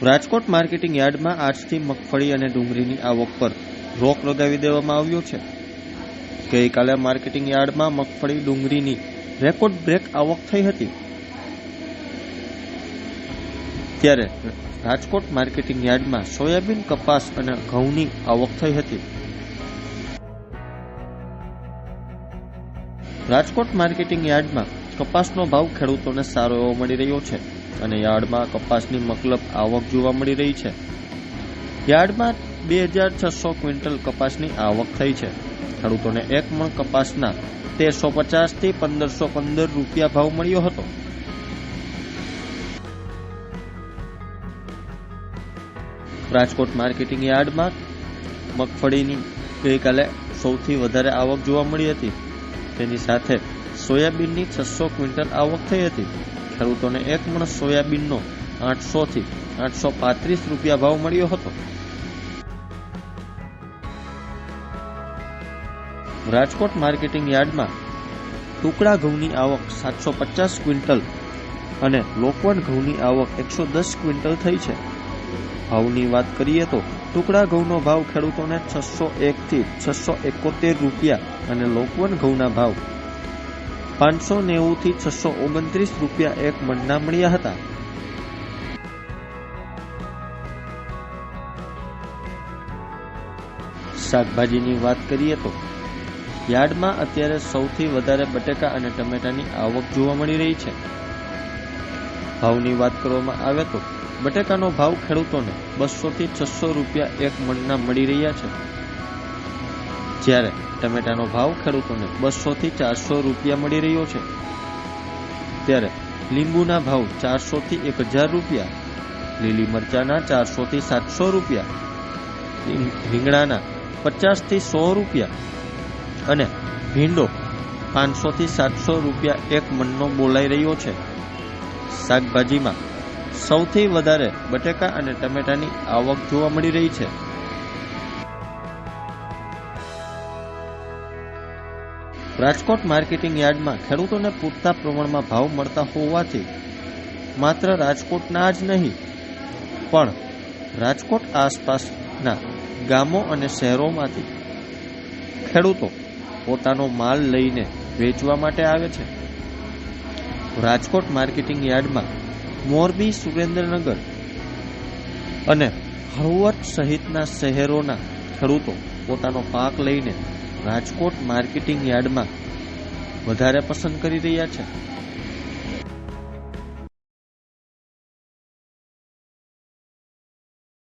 Rajkot marketing યાર્ડમાં આજથી મગફળી અને ડુંગળીની આવક પર રોક લગાવી દેવામાં આવ્યો છે. ગઈકાલે માર્કેટિંગ યાર્ડમાં મગફળી ડુંગળીની રેકોર્ડ બ્રેક આવક થઈ હતી. ત્યારે રાજકોટ માર્કેટિંગ યાર્ડમાં સોયાબીન, કપાસ અને ઘઉંની આવક થઈ હતી. રાજકોટ માર્કેટિંગ યાર્ડમાં કપાસનો ભાવ ખેડૂતોને સારો એવો મળી રહ્યો છે અને યાર્ડમાં કપાસની મકલબ આવક જોવા મળી રહી છે. યાર્ડમાં 2600 ક્વિન્ટલ કપાસની આવક થઈ છે. ખેડૂતોને એક મણ કપાસના 1350 થી 1515 રૂપિયા ભાવ મળ્યો હતો. રાજકોટ માર્કેટિંગ યાર્ડમાં મગફળીની ગઈકાલે સૌથી વધારે આવક જોવા મળી હતી. તેની સાથે સોયાબીનની 600 ક્વિન્ટલ આવક થઈ હતી. ખેડૂતોને એક મણ સોયાબીનનો 800 થી 835 રૂપિયા ભાવ મળ્યો હતો. રાજકોટ માર્કેટિંગ યાર્ડમાં ટુકડા ઘઉંની આવક 750 ક્વિન્ટલ અને લોકવન ઘઉંની આવક 110 ક્વિન્ટલ થઈ છે. ભાવની વાત કરીએ તો ટુકડા ઘઉંનો ભાવ ખેડૂતોને 601 થી 671 રૂપિયા અને લોકવન ઘઉંના ભાવ 590 થી 629 રૂપિયા એક મણના મળ્યા હતા. શાકભાજીની વાત કરીએ તો યાર્ડમાં અત્યારે સૌથી વધારે બટેકા અને ટમેટાની આવક જોવા મળી રહી છે. ભાવની વાત કરવામાં આવે તો બટેકાનો ભાવ ખેડૂતોને 200 થી 600 રૂપિયા એક મણના મળી રહ્યા છે. જ્યારે ટમેટાનો ભાવ ખેડૂતોને 200 થી 400 રૂપિયા મળી રહ્યો છે. ત્યારે લીંબુના ભાવ 400 થી 1000 રૂપિયા, લીલી મરચાના 400 થી 700 રૂપિયા, રીંગણાના 50 થી 100 રૂપિયા અને ભીંડો 500 થી 700 રૂપિયા એક મણનો બોલાઈ રહ્યો છે. શાકભાજીમાં સૌથી વધારે બટેકા અને ટમેટાની આવક જોવા મળી રહી છે. રાજકોટ માર્કેટિંગ યાર્ડમાં ખેડૂતોને પૂરતા પ્રમાણમાં ભાવ મળતા હોવાથી માત્ર રાજકોટના જ નહીં પણ રાજકોટ આસપાસના ગામો અને શહેરોમાંથી ખેડૂતો પોતાનો માલ લઈને વેચવા માટે આવે છે. રાજકોટ માર્કેટિંગ યાર્ડમાં મોરબી, સુરેન્દ્રનગર અને હળવદ સહિતના શહેરોના ખેડૂતો પોતાનો પાક લઈને રાજકોટ માર્કેટિંગ યાર્ડમાં વધારે પસંદ કરી રહ્યા છે.